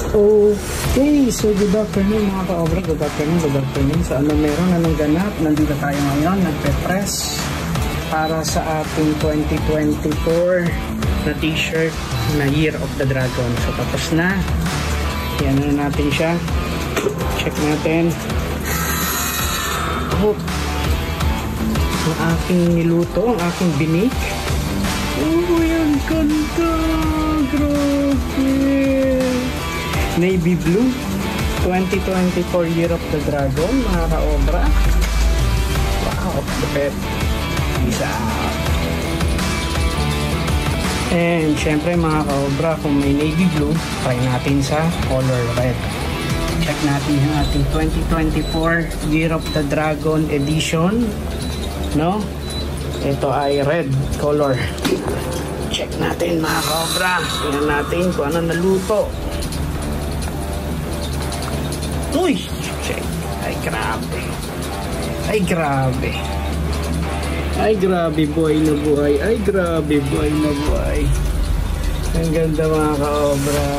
Okay, so good afternoon mga ka-obra, good afternoon. So meron na nang ganap, nandito tayo ngayon, nagpe-press para sa ating 2024 na t-shirt na Year of the Dragon. So tapos na, yan na natin siya, check natin. Ang aking niluto, ang aking binik. Yan ganda, grabe. Navy blue 2024 Year of the Dragon mga ka-obra. Wow, perfect. Peace out. And syempre mga ka-obra, kung may navy blue, try natin sa color red. Check natin yung ating 2024 Year of the Dragon edition, no? Ito ay red color. Check natin mga ka-obra, tingnan natin kung ano naluto. Uy! Check. Ay grabe. Ay grabe. Ay grabe, buhay na buhay. Ay grabe, buhay na buhay. Ang ganda mga ka-obra.